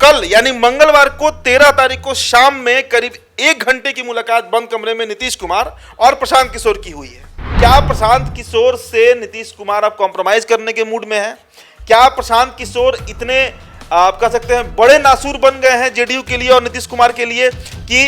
कल यानी मंगलवार को 13 तारीख को शाम में करीब 1 घंटे की मुलाकात बंद कमरे में नीतीश कुमार और प्रशांत किशोर की हुई है। क्या प्रशांत किशोर से नीतीश कुमार अब कॉम्प्रोमाइज करने के मूड में है? क्या प्रशांत किशोर इतने आप कह सकते हैं बड़े नासूर बन गए हैं जेडीयू के लिए और नीतीश कुमार के लिए कि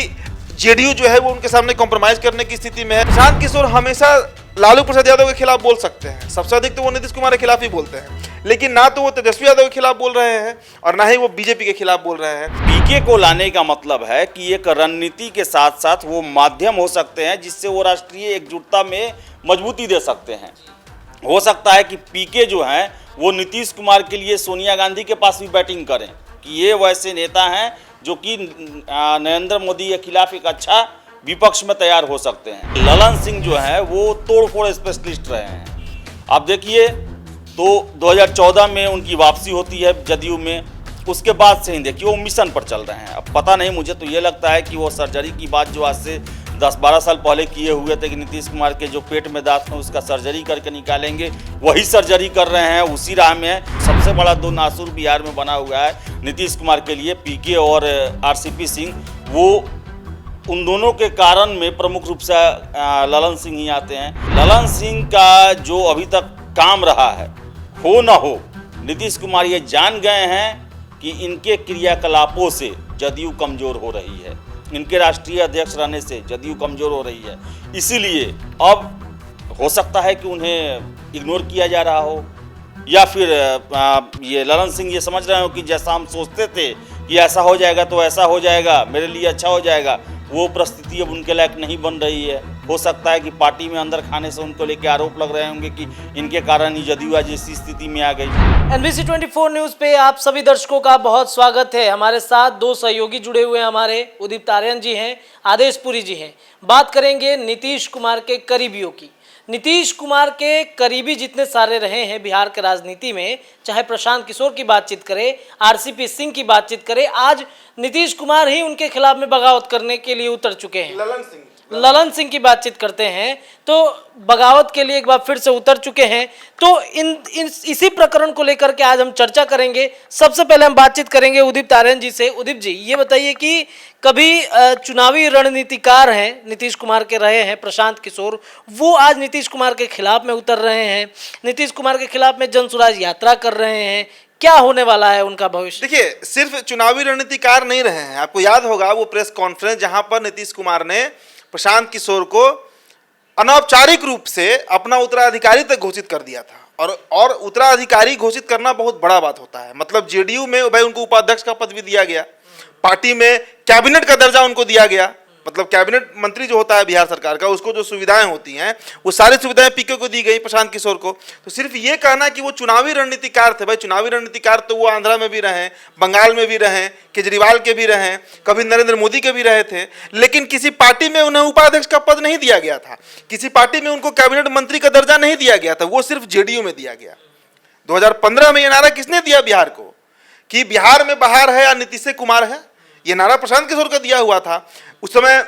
जेडीयू जो है वो उनके सामने कॉम्प्रोमाइज करने की स्थिति में है? प्रशांत किशोर हमेशा लालू प्रसाद यादव के खिलाफ बोल सकते हैं, सबसे अधिक तो वो नीतीश कुमार के खिलाफ ही बोलते हैं, लेकिन ना तो वो तेजस्वी यादव के खिलाफ बोल रहे हैं और ना ही वो बीजेपी के खिलाफ बोल रहे हैं। पीके को लाने का मतलब है कि एक रणनीति के साथ साथ वो माध्यम हो सकते हैं जिससे वो राष्ट्रीय एकजुटता में मजबूती दे सकते हैं। हो सकता है कि पीके जो हैं वो नीतीश कुमार के लिए सोनिया गांधी के पास भी बैटिंग करें कि ये वैसे नेता हैं जो कि नरेंद्र मोदी के खिलाफ एक अच्छा विपक्ष में तैयार हो सकते हैं। ललन सिंह जो है वो तोड़फोड़ स्पेशलिस्ट रहे हैं। आप देखिए तो 2014 में उनकी वापसी होती है जदयू में, उसके बाद से ही देखिए वो मिशन पर चल रहे हैं। अब पता नहीं, मुझे तो ये लगता है कि वो सर्जरी की बात जो आज से 10-12 साल पहले किए हुए थे कि नीतीश कुमार के जो पेट में दांत हैं उसका सर्जरी करके निकालेंगे, वही सर्जरी कर रहे हैं, उसी राह में है। सबसे बड़ा दो नासूर बिहार में बना हुआ है नीतीश कुमार के लिए पीके और आरसीपी सिंह। वो उन दोनों के कारण में प्रमुख रूप से ललन सिंह ही आते हैं। ललन सिंह का जो अभी तक काम रहा है, हो न हो, नीतीश कुमार ये जान गए हैं कि इनके क्रियाकलापों से जदयू कमज़ोर हो रही है, इनके राष्ट्रीय अध्यक्ष रहने से जदयू कमज़ोर हो रही है। इसीलिए अब हो सकता है कि उन्हें इग्नोर किया जा रहा हो, या फिर ये ललन सिंह ये समझ रहे हो कि जैसा हम सोचते थे कि ऐसा हो जाएगा तो ऐसा हो जाएगा, मेरे लिए अच्छा हो जाएगा, वो परिस्थिति अब उनके लायक नहीं बन रही है। हो सकता है कि पार्टी में अंदर खाने से उनको लेके आरोप लग रहे होंगे कि इनके कारण ही जदयू आज इसी स्थिति में आ गई। NBC 24 न्यूज़ पे आप सभी दर्शकों का बहुत स्वागत है। हमारे साथ दो सहयोगी जुड़े हुए हैं, हमारे उदित आर्यन जी हैं, आदेश पुरी जी हैं। बात करेंगे नीतीश कुमार के करीबियों की। नीतीश कुमार के करीबी जितने सारे रहे हैं बिहार के राजनीति में, चाहे प्रशांत किशोर की बातचीत करें, आरसीपी सिंह की बातचीत करें, आज नीतीश कुमार ही उनके खिलाफ में बगावत करने के लिए उतर चुके हैं। ललन सिंह की बातचीत करते हैं तो बगावत के लिए एक बार फिर से उतर चुके हैं। तो इसी प्रकरण को लेकर के आज हम चर्चा करेंगे। सबसे पहले हम बातचीत करेंगे उदित आर्यन जी से। उदित जी, ये बताइए कि कभी चुनावी रणनीतिकार हैं नीतीश कुमार के रहे हैं प्रशांत किशोर, वो आज नीतीश कुमार के खिलाफ में उतर रहे हैं, नीतीश कुमार के खिलाफ में जनसुराज यात्रा कर रहे हैं। क्या होने वाला है उनका भविष्य? देखिए, सिर्फ चुनावी रणनीतिकार नहीं रहे हैं। आपको याद होगा वो प्रेस कॉन्फ्रेंस जहां पर नीतीश कुमार ने प्रशांत किशोर को अनौपचारिक रूप से अपना उत्तराधिकारी तक घोषित कर दिया था। और उत्तराधिकारी घोषित करना बहुत बड़ा बात होता है। मतलब जेडीयू में भाई उनको उपाध्यक्ष का पद भी दिया गया, पार्टी में कैबिनेट का दर्जा उनको दिया गया। मतलब कैबिनेट मंत्री जो होता है बिहार सरकार का, उसको जो सुविधाएं होती हैं वो सारी सुविधाएं पीके को दी गई, प्रशांत किशोर को। तो सिर्फ ये कहना कि वो चुनावी रणनीतिकार थे, भाई चुनावी रणनीतिकार तो वो आंध्रा में भी रहे, बंगाल में भी रहे, केजरीवाल के भी रहे, कभी नरेंद्र मोदी के भी रहे थे, लेकिन किसी पार्टी में उन्हें उपाध्यक्ष का पद नहीं दिया गया था, किसी पार्टी में उनको कैबिनेट मंत्री का दर्जा नहीं दिया गया था, वो सिर्फ जेडीयू में दिया गया। 2015 में ये नारा किसने दिया बिहार को कि बिहार में बहार है या नीतीश कुमार है? ये नारा प्रशांत किशोर का दिया हुआ था। उस समय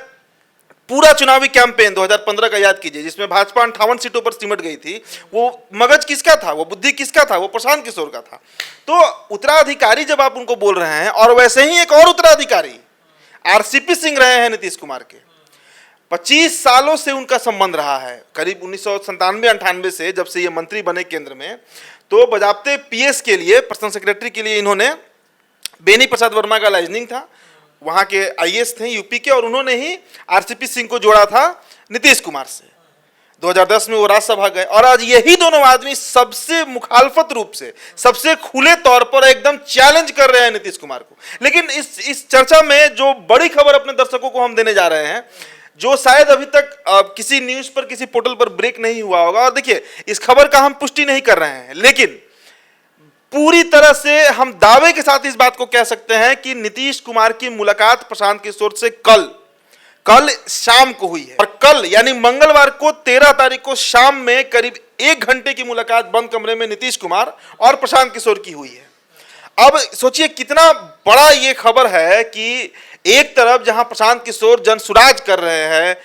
पूरा चुनावी कैंपेन 2015 का याद कीजिए, जिसमें भाजपा 58 सीटों पर सिमट गई थी। वो मगज किसका था, वो बुद्धि किसका था? वो प्रशांत किशोर का था। तो उत्तराधिकारी जब आप उनको बोल रहे हैं, और वैसे ही एक और उत्तराधिकारी आरसीपी सिंह रहे हैं नीतीश कुमार के, 25 सालों से उनका संबंध रहा है। करीब 1997-98 से जब से ये मंत्री बने केंद्र में, तो बजाबते पीएस के लिए, पर्सनल सेक्रेटरी के लिए इन्होंने, बेनी प्रसाद वर्मा का लाइजनिंग था, वहाँ के आईएएस थे यूपी के, और उन्होंने ही आरसीपी सिंह को जोड़ा था नीतीश कुमार से। 2010 में वो राज्यसभा गए, और आज यही दोनों आदमी सबसे मुखालफत रूप से, सबसे खुले तौर पर एकदम चैलेंज कर रहे हैं नीतीश कुमार को। लेकिन इस चर्चा में जो बड़ी खबर अपने दर्शकों को हम देने जा रहे हैं, जो शायद अभी तक किसी न्यूज पर, किसी पोर्टल पर ब्रेक नहीं हुआ होगा, और देखिए इस खबर का हम पुष्टि नहीं कर रहे हैं, लेकिन पूरी तरह से हम दावे के साथ इस बात को कह सकते हैं कि नीतीश कुमार की मुलाकात प्रशांत किशोर से कल शाम को हुई है। और कल यानी मंगलवार को 13 तारीख को शाम में करीब 1 घंटे की मुलाकात बंद कमरे में नीतीश कुमार और प्रशांत किशोर की हुई है। अब सोचिए कितना बड़ा ये खबर है कि एक तरफ जहां प्रशांत किशोर जनसुराज कर रहे हैं,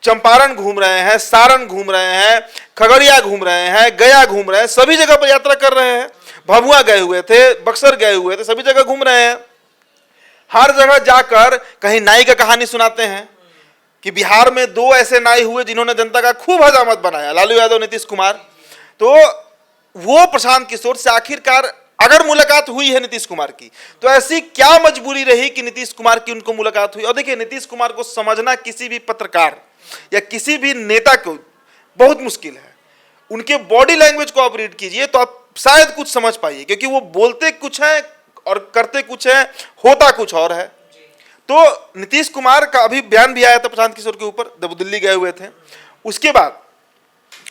चंपारण घूम रहे हैं, सारण घूम रहे हैं, खगड़िया घूम रहे हैं, गया घूम रहे हैं, सभी जगह पर यात्रा कर रहे हैं, भभुआ गए हुए थे, बक्सर गए हुए थे, सभी जगह घूम रहे हैं। हर जगह जाकर कहीं नाई का कहानी सुनाते हैं कि बिहार में 2 ऐसे नाई हुए जिन्होंने जनता का खूब हजामत बनाया, लालू यादव, नीतीश कुमार। तो वो प्रशांत किशोर से आखिरकार अगर मुलाकात हुई है नीतीश कुमार की, तो ऐसी क्या मजबूरी रही कि नीतीश कुमार की उनको मुलाकात हुई। और देखिए, नीतीश कुमार को समझना किसी भी पत्रकार या किसी भी नेता को बहुत मुश्किल है। उनके बॉडी लैंग्वेज को आप रीड कीजिए तो आप शायद कुछ समझ पाइए, क्योंकि वो बोलते कुछ है और करते कुछ है, होता कुछ और है। तो नीतीश कुमार का अभी बयान भी आया था प्रशांत किशोर के ऊपर जब दिल्ली गए हुए थे। उसके बाद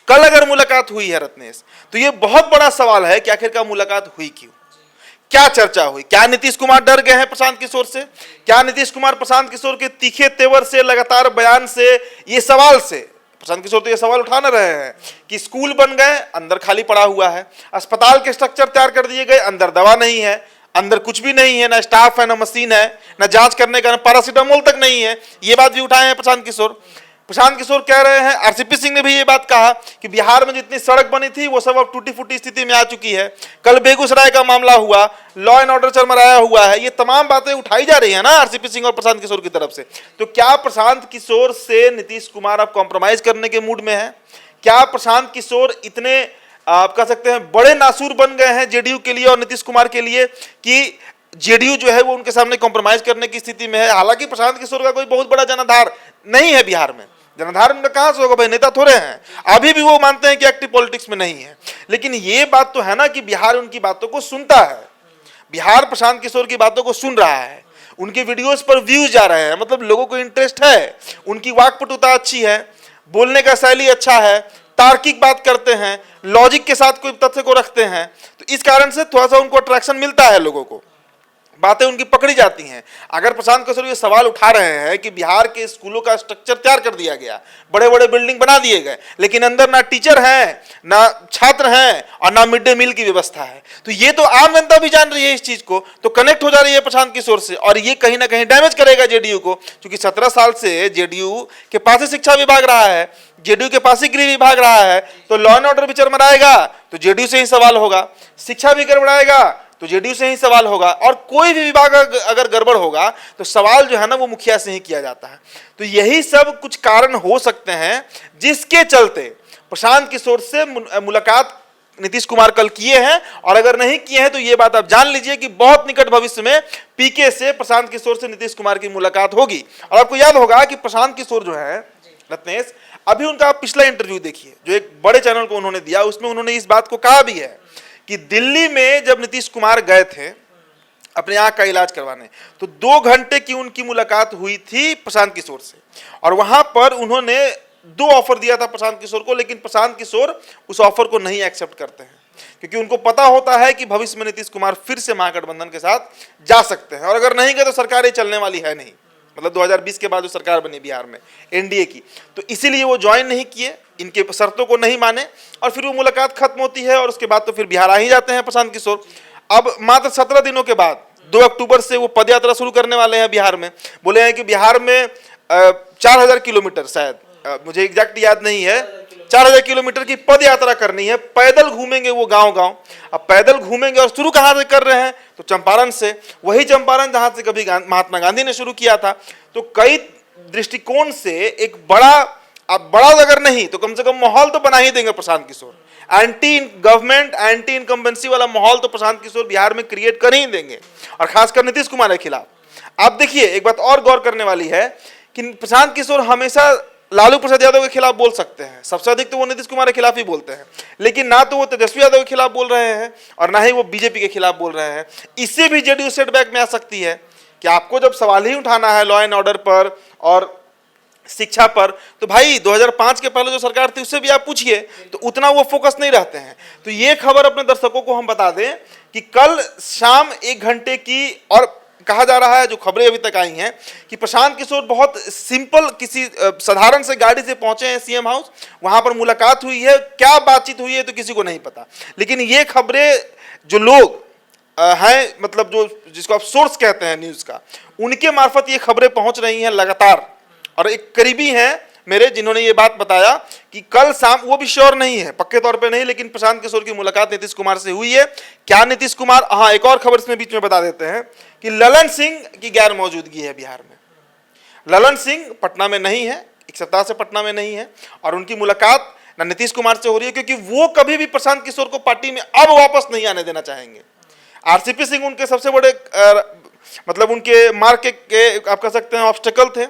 कल अगर मुलाकात हुई है रत्नेश, तो ये बहुत बड़ा सवाल है कि आखिरकार मुलाकात हुई क्यों, क्या चर्चा हुई। क्या नीतीश कुमार डर गए हैं प्रशांत किशोर से? क्या नीतीश कुमार प्रशांत किशोर के तीखे तेवर से, लगातार बयान से, ये सवाल से, प्रशांत किशोर तो ये सवाल उठा न रहे हैं कि स्कूल बन गए, अंदर खाली पड़ा हुआ है, अस्पताल के स्ट्रक्चर तैयार कर दिए गए, अंदर दवा नहीं है, अंदर कुछ भी नहीं है, ना स्टाफ है, ना मशीन है, ना जांच करने का, ना पैरासीटामोल तक नहीं है। ये बात भी उठाए हैं प्रशांत किशोर। प्रशांत किशोर कह रहे हैं, आरसीपी सिंह ने भी ये बात कहा कि बिहार में जितनी सड़क बनी थी वो सब अब टूटी फूटी स्थिति में आ चुकी है। कल बेगूसराय का मामला हुआ, लॉ एंड ऑर्डर चरमराया हुआ है। ये तमाम बातें उठाई जा रही है ना आरसीपी सिंह और प्रशांत किशोर की तरफ से। तो क्या प्रशांत किशोर से नीतीश कुमार अब कॉम्प्रोमाइज करने के मूड में है? क्या प्रशांत किशोर इतने आप कह सकते हैं बड़े नासूर बन गए हैं जेडीयू के लिए और नीतीश कुमार के लिए कि जेडीयू जो है वो उनके सामने कॉम्प्रोमाइज करने की स्थिति में है? हालांकि प्रशांत किशोर का कोई बहुत बड़ा जनाधार नहीं है बिहार में। जनाधार उनका कहां से होगा भाई, नेता थोड़े हैं। अभी भी वो मानते हैं कि एक्टिव पॉलिटिक्स में नहीं है। लेकिन ये बात तो है ना कि बिहार उनकी बातों को सुनता है, बिहार प्रशांत किशोर की बातों को सुन रहा है, उनके वीडियोस पर व्यूज जा रहे हैं, मतलब लोगों को इंटरेस्ट है, उनकी वाक्पटुता अच्छी है, बोलने का शैली अच्छा है, तार्किक बात करते हैं, लॉजिक के साथ कोई तथ्य को रखते हैं। तो इस कारण से थोड़ा सा उनको अट्रैक्शन मिलता है, लोगों को बातें उनकी पकड़ी जाती हैं। अगर प्रशांत किशोर ये सवाल उठा रहे हैं कि बिहार के स्कूलों का स्ट्रक्चर तैयार कर दिया गया, बड़े बड़े बिल्डिंग बना दिए गए, लेकिन अंदर ना टीचर हैं, ना छात्र हैं और ना मिड डे मील की व्यवस्था है, तो ये तो आम जनता भी जान रही है इस चीज को, तो कनेक्ट हो जा रही है प्रशांत किशोर से। और ये कहीं ना कहीं डैमेज करेगा जेडीयू को, क्योंकि 17 साल से जेडीयू के पास ही शिक्षा विभाग रहा है, जेडीयू के पास ही गृह विभाग रहा है। तो लॉ एंड ऑर्डर भी चरमराएगा तो जेडीयू से ही सवाल होगा, शिक्षा भी गड़बड़ाएगा तो जेडीयू से ही सवाल होगा, और कोई भी विभाग अगर गड़बड़ होगा तो सवाल जो है ना वो मुखिया से ही किया जाता है। तो यही सब कुछ कारण हो सकते हैं जिसके चलते प्रशांत किशोर से मुलाकात नीतीश कुमार कल किए हैं। और अगर नहीं किए हैं तो ये बात आप जान लीजिए कि बहुत निकट भविष्य में पीके से प्रशांत किशोर से नीतीश कुमार की मुलाकात होगी। और आपको याद होगा कि प्रशांत किशोर जो है रत्नेश, अभी उनका पिछला इंटरव्यू देखिए जो एक बड़े चैनल को उन्होंने दिया, उसमें उन्होंने इस बात को कहा भी है कि दिल्ली में जब नीतीश कुमार गए थे अपने आंख का इलाज करवाने, तो 2 घंटे की उनकी मुलाकात हुई थी प्रशांत किशोर से, और वहां पर उन्होंने 2 ऑफर दिया था प्रशांत किशोर को, लेकिन प्रशांत किशोर उस ऑफर को नहीं एक्सेप्ट करते हैं, क्योंकि उनको पता होता है कि भविष्य में नीतीश कुमार फिर से महागठबंधन के साथ जा सकते हैं, और अगर नहीं गए तो सरकार ही चलने वाली है नहीं, मतलब 2020 के बाद जो सरकार बनी बिहार में एनडीए की, तो इसीलिए वो ज्वाइन नहीं किए, इनके शर्तों को नहीं माने, और फिर वो मुलाकात खत्म होती है और उसके बाद तो फिर बिहार आ ही जाते हैं प्रशांत किशोर। अब मात्र 17 दिनों के बाद 2 अक्टूबर से वो पदयात्रा शुरू करने वाले हैं बिहार में। बोले हैं कि बिहार में 4000 किलोमीटर, शायद मुझे एग्जैक्ट याद नहीं है, 4000 किलोमीटर की पद यात्रा करनी है, पैदल घूमेंगे वो गांव गांव। अब पैदल घूमेंगे और शुरू कहां से कर रहे हैं, तो चंपारण से, वही चंपारण जहां से कभी महात्मा गांधी ने शुरू किया था। तो कई दृष्टिकोण से एक बड़ा अगर नहीं तो कम से कम माहौल तो बना ही देंगे Prashant Kishor, anti government, anti incumbency वाला माहौल तो प्रशांत किशोर बिहार में क्रिएट कर ही देंगे, और खासकर नीतीश कुमार के खिलाफ। आप देखिए, एक बात और गौर करने वाली है कि प्रशांत किशोर हमेशा लालू प्रसाद यादव के खिलाफ बोल सकते हैं, सबसे अधिक तो वो नीतीश कुमार के खिलाफ ही बोलते हैं, लेकिन ना तो वो तेजस्वी यादव के खिलाफ बोल रहे हैं और ना ही वो बीजेपी के खिलाफ बोल रहे हैं। इससे भी जेडीयू सेटबैक में आ सकती है कि आपको जब सवाल ही उठाना है लॉ एंड ऑर्डर पर और शिक्षा पर, तो भाई 2005 के पहले जो सरकार थी उससे भी आप पूछिए, तो उतना वो फोकस नहीं रहते हैं। तो ये खबर अपने दर्शकों को हम बता दें कि कल शाम 1 घंटे की, और कहा जा रहा है, जो खबरें अभी तक आई हैं, कि प्रशांत किशोर बहुत सिंपल किसी साधारण से गाड़ी से पहुंचे हैं सीएम हाउस, वहां पर मुलाकात हुई है, क्या बातचीत हुई है तो किसी को नहीं पता। लेकिन ये खबरें जो लोग हैं, मतलब जो जिसको आप सोर्स कहते हैं न्यूज का, उनके मार्फत ये खबरें पहुंच रही हैं लगातार। और एक करीबी हैं मेरे जिन्होंने ये बात बताया कि कल शाम, वो भी श्योर नहीं है, पक्के तौर पे नहीं, लेकिन प्रशांत किशोर की मुलाकात नीतीश कुमार से हुई है। क्या नीतीश कुमार, हाँ एक और खबर इसमें बीच में बता देते हैं कि ललन सिंह की गैर मौजूदगी है बिहार में। ललन सिंह पटना में नहीं है, एक सप्ताह से पटना में नहीं है, और उनकी मुलाकात ना नीतीश कुमार से हो रही है, क्योंकि वो कभी भी प्रशांत किशोर को पार्टी में अब वापस नहीं आने देना चाहेंगे। आरसीपी सिंह उनके सबसे बड़े मतलब उनके मार्ग के आप कह सकते हैं ऑब्स्टेकल थे,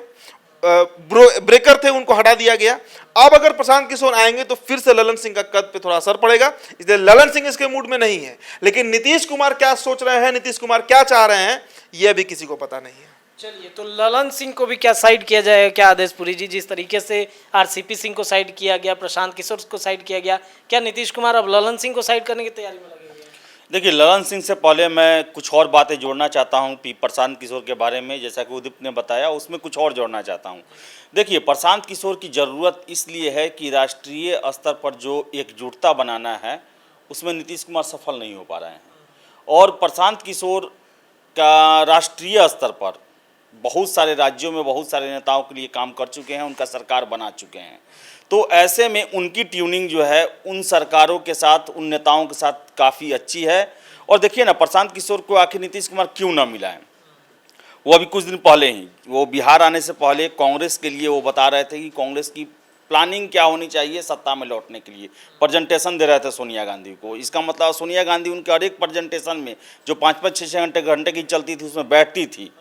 ब्रेकर थे, उनको हटा दिया गया। अब अगर प्रशांत किशोर आएंगे तो फिर से ललन सिंह का कद पे थोड़ा असर पड़ेगा, इसलिए ललन सिंह इसके मूड में नहीं है। लेकिन नीतीश कुमार क्या सोच रहे हैं, नीतीश कुमार क्या चाह रहे हैं, यह भी किसी को पता नहीं है। चलिए, तो ललन सिंह को भी क्या साइड किया जाएगा क्या आदेशपुरी जी? जिस तरीके से आरसीपी सिंह को साइड किया गया, प्रशांत किशोर को साइड किया गया, क्या नीतीश कुमार अब ललन सिंह को साइड करने की तैयारी में लगे हुए हैं? देखिए, ललन सिंह से पहले मैं कुछ और बातें जोड़ना चाहता हूं प्रशांत किशोर के बारे में। जैसा कि उदित ने बताया, उसमें कुछ और जोड़ना चाहता हूं। देखिए, प्रशांत किशोर की ज़रूरत इसलिए है कि राष्ट्रीय स्तर पर जो एकजुटता बनाना है उसमें नीतीश कुमार सफल नहीं हो पा रहे हैं, और प्रशांत किशोर का राष्ट्रीय स्तर पर बहुत सारे राज्यों में बहुत सारे नेताओं के लिए काम कर चुके हैं, उनका सरकार बना चुके हैं। तो ऐसे में उनकी ट्यूनिंग जो है उन सरकारों के साथ, उन नेताओं के साथ काफ़ी अच्छी है। और देखिए ना, प्रशांत किशोर को आखिर नीतीश कुमार क्यों ना मिला है? वो अभी कुछ दिन पहले ही, वो बिहार आने से पहले कांग्रेस के लिए वो बता रहे थे कि कांग्रेस की प्लानिंग क्या होनी चाहिए सत्ता में लौटने के लिए, प्रेजेंटेशन दे रहे थे सोनिया गांधी को। इसका मतलब सोनिया गांधी उनके हर एक प्रेजेंटेशन में जो 5-5, 6-6 घंटे की चलती थी उसमें बैठती थी।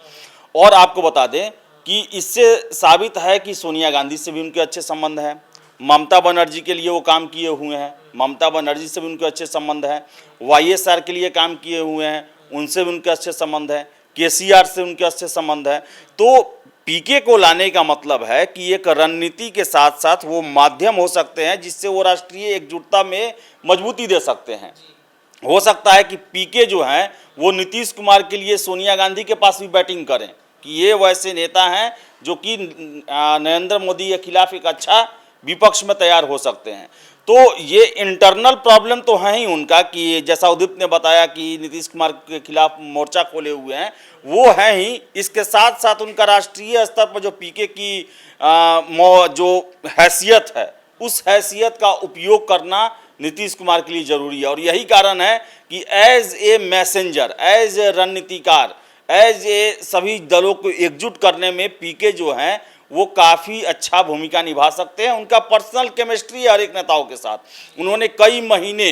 और आपको बता दें कि इससे साबित है कि सोनिया गांधी से भी उनके अच्छे संबंध हैं, ममता बनर्जी के लिए वो काम किए हुए हैं, ममता बनर्जी से भी उनके अच्छे संबंध हैं, वाईएसआर के लिए काम किए हुए हैं, उनसे भी उनके अच्छे संबंध हैं, केसीआर से उनके अच्छे संबंध हैं। तो पीके को लाने का मतलब है कि एक रणनीति के साथ साथ वो माध्यम हो सकते हैं जिससे वो राष्ट्रीय एकजुटता में मजबूती दे सकते हैं। हो सकता है कि पीके जो हैं वो नीतीश कुमार के लिए सोनिया गांधी के पास भी बैटिंग करें कि ये वैसे नेता हैं जो कि नरेंद्र मोदी के खिलाफ एक अच्छा विपक्ष में तैयार हो सकते हैं। तो ये इंटरनल प्रॉब्लम तो है ही उनका, कि जैसा उदित ने बताया कि नीतीश कुमार के खिलाफ मोर्चा खोले हुए हैं, वो है ही। इसके साथ साथ उनका राष्ट्रीय स्तर पर जो पीके की जो हैसियत है, उस हैसियत का उपयोग करना नीतीश कुमार के लिए जरूरी है। और यही कारण है कि as a messenger, as a रणनीतिकार, एज ए सभी दलों को एकजुट करने में पीके जो हैं वो काफ़ी अच्छा भूमिका निभा सकते हैं। उनका पर्सनल केमिस्ट्री है हर एक नेताओं के साथ। उन्होंने कई महीने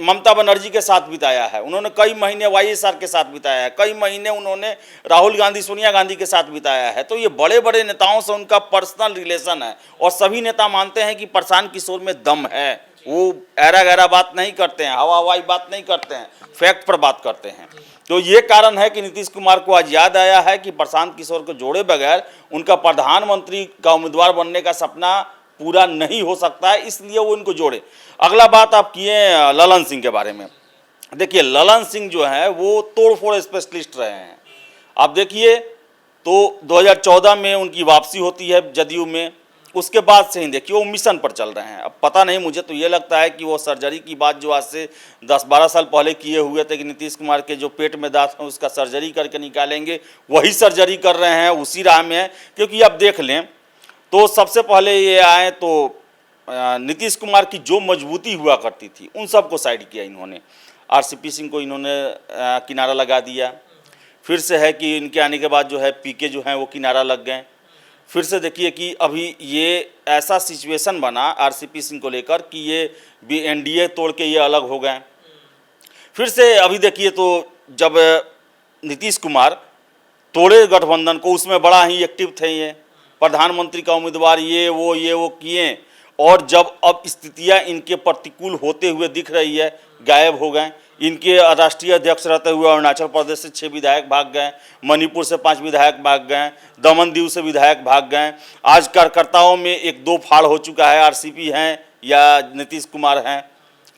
ममता बनर्जी के साथ बिताया है, उन्होंने कई महीने वाईएसआर के साथ बिताया है, कई महीने उन्होंने राहुल गांधी, सोनिया गांधी के साथ बिताया है। तो ये बड़े बड़े नेताओं से उनका पर्सनल रिलेशन है, और सभी नेता मानते हैं कि प्रशांत किशोर में दम है। वो ऐरा गैरा बात नहीं करते हैं, हवा हवाई बात नहीं करते हैं, फैक्ट पर बात करते हैं। तो ये कारण है कि नीतीश कुमार को आज याद आया है कि प्रशांत किशोर को जोड़े बगैर उनका प्रधानमंत्री का उम्मीदवार बनने का सपना पूरा नहीं हो सकता है, इसलिए वो इनको जोड़े। अगला बात आप किए ललन सिंह के बारे में। देखिए, ललन सिंह जो है वो तोड़फोड़ स्पेशलिस्ट रहे हैं। आप देखिए तो 2014 में उनकी वापसी होती है जदयू में, उसके बाद से ही देखिए वो मिशन पर चल रहे हैं। अब पता नहीं, मुझे तो ये लगता है कि वो सर्जरी की बात जो आज से 10-12 साल पहले किए हुए थे कि नीतीश कुमार के जो पेट में दांत हैं उसका सर्जरी करके निकालेंगे, वही सर्जरी कर रहे हैं, उसी राह में है। क्योंकि अब देख लें तो सबसे पहले ये आए तो नीतीश कुमार की जो मजबूती हुआ करती थी उन सबको साइड किया इन्होंने। आरसीपी सिंह को इन्होंने किनारा लगा दिया। फिर से है कि इनके आने के बाद जो है पीके जो हैं वो किनारा लग गए। फिर से देखिए कि अभी ये ऐसा सिचुएशन बना आरसीपी सिंह को लेकर कि ये भी एनडीए तोड़ के ये अलग हो गए। फिर से अभी देखिए तो जब नीतीश कुमार तोड़े गठबंधन को, उसमें बड़ा ही एक्टिव थे, ये प्रधानमंत्री का उम्मीदवार ये वो किए, और जब अब स्थितियां इनके प्रतिकूल होते हुए दिख रही है, गायब हो गए। इनके राष्ट्रीय अध्यक्ष रहते हुए अरुणाचल प्रदेश से 6 विधायक भाग गए, मणिपुर से 5 विधायक भाग गए, दमन दीव से विधायक भाग गए। आज कार्यकर्ताओं में 1-2 फाड़ हो चुका है, आरसीपी हैं या नीतीश कुमार हैं।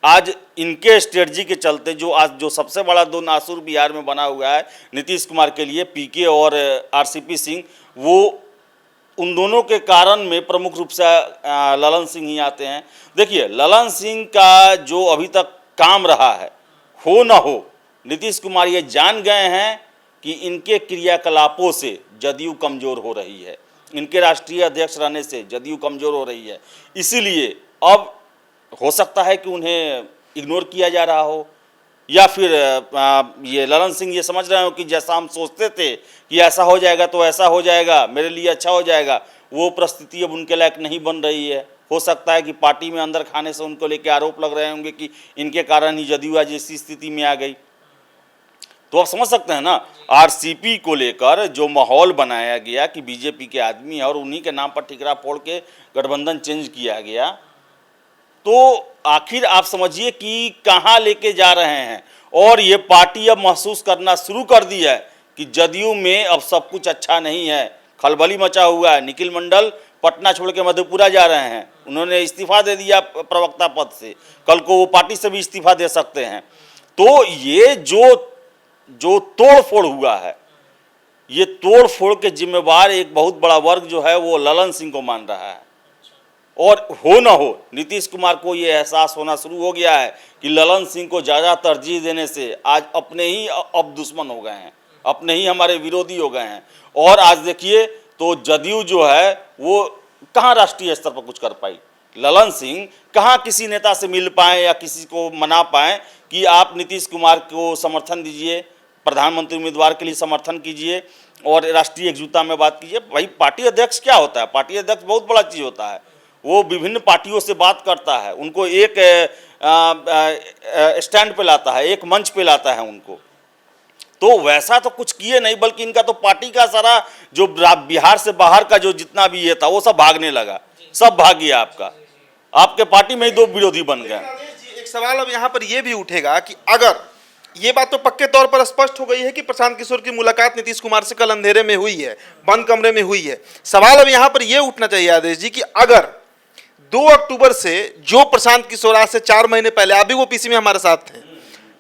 आज इनके स्ट्रेटजी के चलते जो सबसे बड़ा 2 नासूर बिहार में बना हुआ है नीतीश कुमार के लिए, पीके और आरसीपी सिंह, वो उन दोनों के कारण में प्रमुख रूप से ललन सिंह ही आते हैं। देखिए, ललन सिंह का जो अभी तक काम रहा है, हो ना हो, नीतीश कुमार ये जान गए हैं कि इनके क्रियाकलापों से जदयू कमज़ोर हो रही है, इनके राष्ट्रीय अध्यक्ष रहने से जदयू कमज़ोर हो रही है। इसीलिए अब हो सकता है कि उन्हें इग्नोर किया जा रहा हो, या फिर ये ललन सिंह ये समझ रहे हो कि जैसा हम सोचते थे कि ऐसा हो जाएगा तो ऐसा हो जाएगा, मेरे लिए अच्छा हो जाएगा, वो परिस्थिति अब उनके लायक नहीं बन रही है। हो सकता है कि पार्टी में अंदर खाने से उनको लेके आरोप लग रहे होंगे कि इनके कारण ही जदयू आज ऐसी स्थिति में आ गई। तो आप समझ सकते हैं ना, आरसीपी को लेकर जो माहौल बनाया गया कि बीजेपी के आदमी है और उन्हीं के नाम पर ठिकरा फोड़ के गठबंधन चेंज किया गया, तो आखिर आप समझिए कि कहाँ लेके जा रहे हैं। और ये पार्टी अब महसूस करना शुरू कर दी है कि जदयू में अब सब कुछ अच्छा नहीं है, खलबली मचा हुआ है। निखिल मंडल पटना छोड़ के मधेपुरा जा रहे हैं, उन्होंने इस्तीफा दे दिया प्रवक्ता पद से, कल को वो पार्टी से भी इस्तीफा दे सकते हैं। तो ये जो तोड़ फोड़ हुआ है, ये तोड़ फोड़ के जिम्मेवार एक बहुत बड़ा वर्ग जो है वो ललन सिंह को मान रहा है। और हो ना हो, नीतीश कुमार को ये एहसास होना शुरू हो गया है कि ललन सिंह को ज़्यादा तरजीह देने से आज अपने ही अब दुश्मन हो गए हैं, अपने ही हमारे विरोधी हो गए हैं। और आज देखिए तो जदयू जो है वो कहाँ राष्ट्रीय स्तर पर कुछ कर पाई, ललन सिंह कहाँ किसी नेता से मिल पाए या किसी को मना पाए कि आप नीतीश कुमार को समर्थन दीजिए, प्रधानमंत्री उम्मीदवार के लिए समर्थन कीजिए और राष्ट्रीय एकजुटता में बात कीजिए। भाई पार्टी अध्यक्ष क्या होता है? पार्टी अध्यक्ष बहुत बड़ा चीज़ होता है, वो विभिन्न पार्टियों से बात करता है, उनको एक स्टैंड पे लाता है, एक मंच पे लाता है उनको। तो वैसा तो कुछ किए नहीं, बल्कि इनका तो पार्टी का सारा जो बिहार से बाहर का जो जितना भी ये था वो सब भागने लगा, सब भाग गया आपके पार्टी में ही दो विरोधी बन गए। एक सवाल अब यहाँ पर यह भी उठेगा कि अगर ये बात तो पक्के तौर पर स्पष्ट हो गई है कि प्रशांत किशोर की मुलाकात नीतीश कुमार से कल अंधेरे में हुई है, बंद कमरे में हुई है। सवाल अब यहाँ पर यह उठना चाहिए आदेश जी कि अगर 2 अक्टूबर से जो प्रशांत किशोर आज से 4 महीने पहले, अभी वो पीसी में हमारे साथ थे,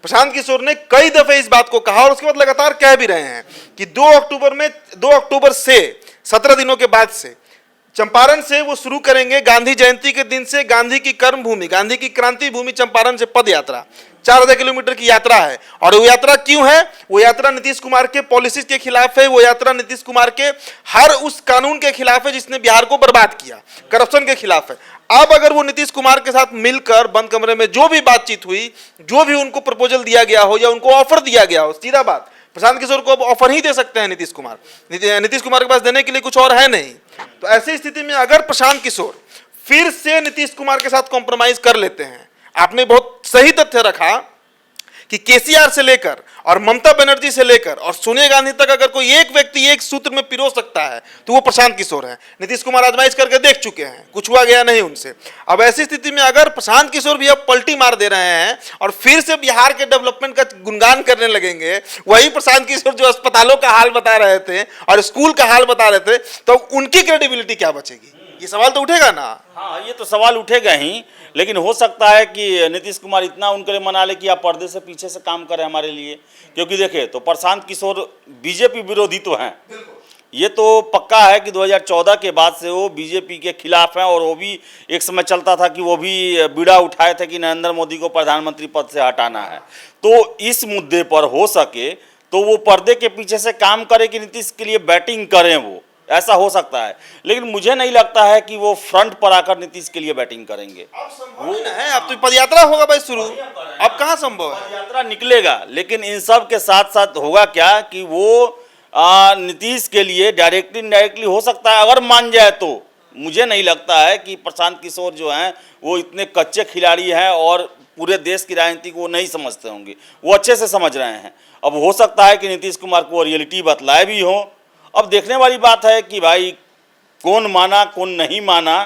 प्रशांत किशोर ने कई दफे इस बात को कहा और उसके बाद लगातार कह भी रहे हैं कि 2 अक्टूबर से 17 दिनों के बाद से चंपारण से वो शुरू करेंगे, गांधी जयंती के दिन से गांधी की कर्म भूमि, गांधी की क्रांति भूमि चंपारण से पद यात्रा 4000 किलोमीटर की यात्रा है। और वो यात्रा क्यों है? वो यात्रा नीतीश कुमार के पॉलिसीज के खिलाफ है, वो यात्रा नीतीश कुमार के हर उस कानून के खिलाफ है जिसने बिहार को बर्बाद किया, करप्शन के खिलाफ है। अब अगर वो नीतीश कुमार के साथ मिलकर बंद कमरे में जो भी बातचीत हुई, जो भी उनको प्रपोजल दिया गया हो या उनको ऑफर दिया गया हो, सीधा बात प्रशांत किशोर को अब ऑफर ही दे सकते हैं नीतीश कुमार। नीतीश कुमार के पास देने के लिए कुछ और है नहीं। तो ऐसी स्थिति में अगर प्रशांत किशोर फिर से नीतीश कुमार के साथ कॉम्प्रोमाइज कर लेते हैं, आपने बहुत सही तथ्य रखा कि केसीआर से लेकर और ममता बनर्जी से लेकर और सोनिया गांधी तक अगर कोई एक व्यक्ति एक सूत्र में पिरो सकता है तो वो प्रशांत किशोर है। नीतीश कुमार आजमाइश करके देख चुके हैं, कुछ हुआ गया नहीं उनसे। अब ऐसी स्थिति में अगर प्रशांत किशोर भी अब पलटी मार दे रहे हैं और फिर से बिहार के डेवलपमेंट का गुणगान करने लगेंगे, वही प्रशांत किशोर जो अस्पतालों का हाल बता रहे थे और स्कूल का हाल बता रहे थे, तो उनकी क्रेडिबिलिटी क्या बचेगी? ये सवाल तो उठेगा ना। हाँ, ये तो सवाल उठेगा ही, लेकिन हो सकता है कि नीतीश कुमार इतना उनके लिए मना ले कि आप पर्दे से पीछे से काम करें हमारे लिए। क्योंकि देखिए तो प्रशांत किशोर बीजेपी विरोधी तो हैं, ये तो पक्का है कि 2014 के बाद से वो बीजेपी के खिलाफ हैं। और वो भी एक समय चलता था कि वो भी बीड़ा उठाए थे कि नरेंद्र मोदी को प्रधानमंत्री पद से हटाना है। तो इस मुद्दे पर हो सके तो वो पर्दे के पीछे से काम करें कि नीतीश के लिए बैटिंग करें, वो ऐसा हो सकता है। लेकिन मुझे नहीं लगता है कि वो फ्रंट पर आकर नीतीश के लिए बैटिंग करेंगे। वो है, अब तो पदयात्रा होगा भाई शुरू, अब कहाँ संभव है? यात्रा निकलेगा, लेकिन इन सब के साथ साथ होगा क्या कि वो नीतीश के लिए डायरेक्टली इनडायरेक्टली हो सकता है अगर मान जाए तो। मुझे नहीं लगता है कि प्रशांत किशोर जो हैं वो इतने कच्चे खिलाड़ी हैं और पूरे देश की राजनीति को नहीं समझते होंगे, वो अच्छे से समझ रहे हैं। अब हो सकता है कि नीतीश कुमार को रियलिटी बतलाए भी हो। अब देखने वाली बात है कि भाई कौन माना कौन नहीं माना,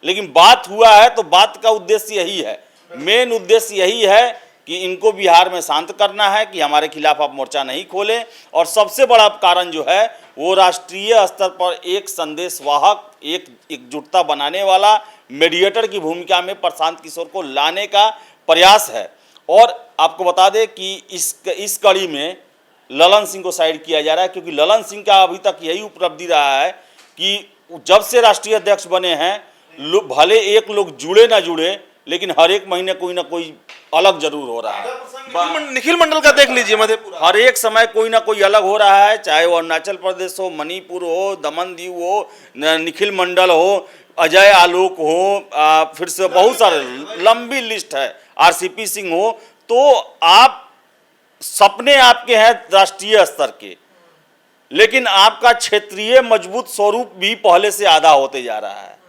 लेकिन बात हुआ है तो बात का उद्देश्य यही है, मेन उद्देश्य यही है कि इनको बिहार में शांत करना है कि हमारे खिलाफ आप मोर्चा नहीं खोलें। और सबसे बड़ा कारण जो है वो राष्ट्रीय स्तर पर एक संदेशवाहक, एक एकजुटता बनाने वाला मीडिएटर की भूमिका में प्रशांत किशोर को लाने का प्रयास है। और आपको बता दें कि इस कड़ी में ललन सिंह को साइड किया जा रहा है, क्योंकि ललन सिंह का अभी तक यही उपलब्धि रहा है कि जब से राष्ट्रीय अध्यक्ष बने हैं, भले एक लोग जुड़े ना जुड़े, लेकिन हर एक महीने कोई ना कोई अलग जरूर हो रहा है। निखिल मंडल का देख लीजिए, मधेपुरा हर एक समय कोई ना कोई अलग हो रहा है, चाहे वो अरुणाचल प्रदेश हो, मणिपुर हो, दमन दीव हो, निखिल मंडल हो, अजय आलोक हो, फिर से बहुत सारे लंबी लिस्ट है, आरसीपी सिंह हो। तो आप सपने आपके हैं राष्ट्रीय स्तर के, लेकिन आपका क्षेत्रीय मजबूत स्वरूप भी पहले से आधा होते जा रहा है।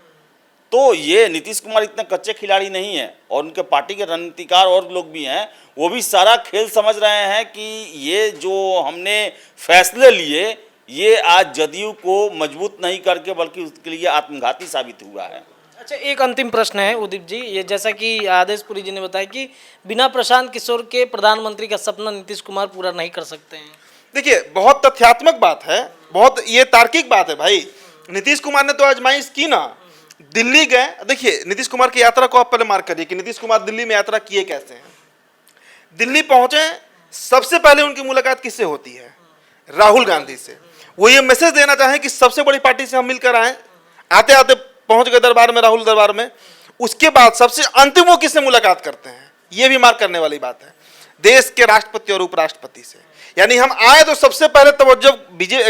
तो ये नीतीश कुमार इतने कच्चे खिलाड़ी नहीं है, और उनके पार्टी के रणनीतिकार और लोग भी हैं, वो भी सारा खेल समझ रहे हैं कि ये जो हमने फैसले लिए ये आज जदयू को मजबूत नहीं करके बल्कि उसके लिए आत्मघाती साबित हुआ है। अच्छा, एक अंतिम प्रश्न है उदीप जी, ये जैसा कि आदेशपुरी जी ने बताया कि बिना प्रशांत किशोर के प्रधानमंत्री का सपना नीतीश कुमार पूरा नहीं कर सकते हैं। देखिए, बहुत तथ्यात्मक बात है, बहुत ये तार्किक बात है भाई। नीतीश कुमार ने तो आजमाइश की ना, दिल्ली गए। देखिए, नीतीश कुमार की यात्रा को आप पहले मार्क करिए कि नीतीश कुमार दिल्ली में यात्रा किए कैसे हैं। दिल्ली पहुंचे, सबसे पहले उनकी मुलाकात किससे होती है? राहुल गांधी से। वो ये मैसेज देना चाहें कि सबसे बड़ी पार्टी से हम मिलकर आए। आते आते पहुंच गए दरबार में, राहुल दरबार में। उसके बाद सबसे अंतिम वो किससे मुलाकात करते हैं, ये भी मार्क करने वाली बात है, देश के राष्ट्रपति और उपराष्ट्रपति से। यानी हम आए तो सबसे पहले तवज्जो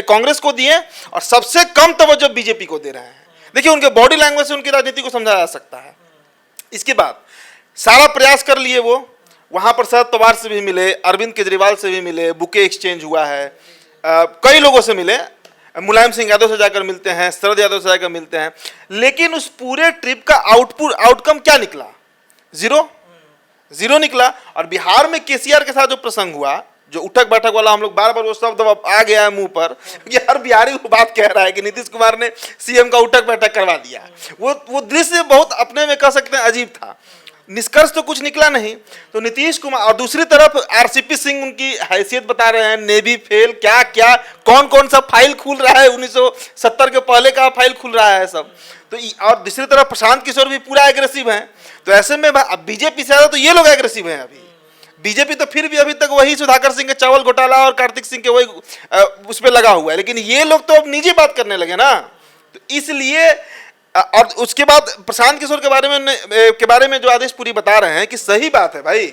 कांग्रेस को दिए और सबसे कम तवज्जो बीजेपी को दे रहे हैं। देखिए, उनके बॉडी लैंग्वेज से उनकी राजनीति को समझा जा सकता है। इसके बाद सारा प्रयास कर लिए, वो वहां पर शरद पवार से भी मिले, अरविंद केजरीवाल से भी मिले, बुके एक्सचेंज हुआ है, कई लोगों से मिले, मुलायम सिंह यादव से जाकर मिलते हैं, शरद यादव से जाकर मिलते हैं। लेकिन उस पूरे ट्रिप का आउटकम क्या निकला? जीरो निकला। और बिहार में केसीआर के साथ जो प्रसंग हुआ, जो उठक बैठक वाला, हम लोग बार बार वो शब्द आ गया है मुंह पर, कि हर बिहारी वो बात कह रहा है कि नीतीश कुमार ने सीएम का उठक बैठक करवा दिया। वो दृश्य बहुत अपने में कह सकते हैं अजीब था। निष्कर्ष तो कुछ निकला नहीं। तो नीतीश कुमार, और दूसरी तरफ आरसीपी सिंह उनकी हैसियत बता रहे हैं, नेवी फेल, क्या क्या कौन कौन सा फाइल खुल रहा है, 1970 के पहले का फाइल खुल रहा है सब। तो और दूसरी तरफ प्रशांत किशोर भी पूरा एग्रेसिव हैं। तो ऐसे में अब बीजेपी से ज़्यादा तो ये लोग एग्रेसिव हैं। अभी बीजेपी तो फिर भी अभी तक वही सुधाकर सिंह के चावल घोटाला और कार्तिक सिंह के वही उस पर लगा हुआ है, लेकिन ये लोग तो अब निजी बात करने लगे ना। तो इसलिए, और उसके बाद प्रशांत किशोर के बारे में जो आदेशपुरी बता रहे हैं कि सही बात है भाई।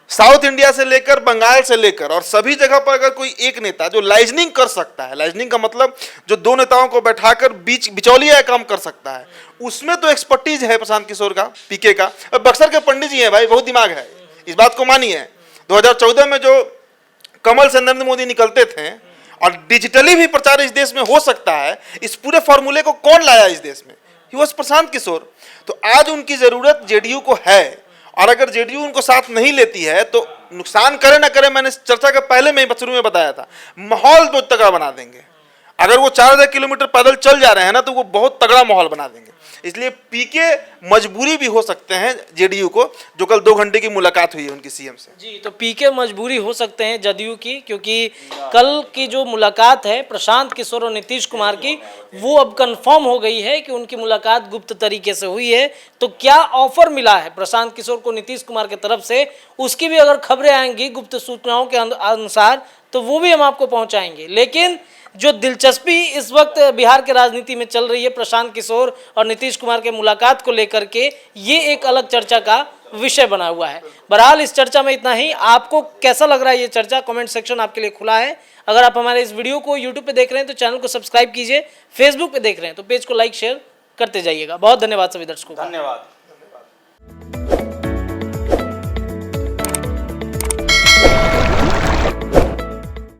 साउथ इंडिया से लेकर बंगाल से लेकर और सभी जगह पर अगर कोई एक नेता जो लाइजनिंग कर सकता है, लाइजनिंग का मतलब जो दो नेताओं को बैठाकर बिचौलिया काम कर सकता है, उसमें तो एक्सपर्टीज है प्रशांत किशोर का, पीके का। बक्सर के पंडित जी हैं भाई, बहुत दिमाग है, इस बात को मानिए। 2014 में जो कमल से नरेंद्र मोदी निकलते थे और डिजिटली भी प्रचार इस देश में हो सकता है, इस पूरे फॉर्मूले को कौन लाया इस देश में? He was Prashant Kishor. तो आज उनकी जरूरत जेडीयू को है, और अगर जेडीयू उनको साथ नहीं लेती है तो नुकसान करे ना करे, मैंने चर्चा के पहले में शुरू में बताया था, माहौल बहुत तगड़ा बना देंगे। अगर वो 4000 किलोमीटर पैदल चल जा रहे हैं ना, तो वो बहुत तगड़ा माहौल बना देंगे। इसलिए पीके मजबूरी भी हो सकते हैं जेडीयू को, जो कल 2 घंटे की मुलाकात हुई है उनकी सीएम से। जी, तो पीके मजबूरी हो सकते हैं जदयू की, क्योंकि कल की जो मुलाकात है प्रशांत किशोर और नीतीश कुमार की, वो अब कंफर्म हो गई है कि उनकी मुलाकात गुप्त तरीके से हुई है। तो क्या ऑफर मिला है प्रशांत किशोर को नीतीश कुमार की तरफ से, उसकी भी अगर खबरें आएंगी गुप्त सूचनाओं के अनुसार, तो वो भी हम आपको पहुंचाएंगे। लेकिन जो दिलचस्पी इस वक्त बिहार के राजनीति में चल रही है प्रशांत किशोर और नीतीश कुमार के मुलाकात को लेकर के, ये एक अलग चर्चा का विषय बना हुआ है। बहरहाल इस चर्चा में इतना ही। आपको कैसा लग रहा है ये चर्चा? कमेंट सेक्शन आपके लिए खुला है। अगर आप हमारे इस वीडियो को यूट्यूब पे देख रहे हैं तो चैनल को सब्सक्राइब कीजिए, फेसबुक पे देख रहे हैं तो पेज को लाइक शेयर करते जाइएगा। बहुत धन्यवाद सभी दर्शकों का। धन्यवाद।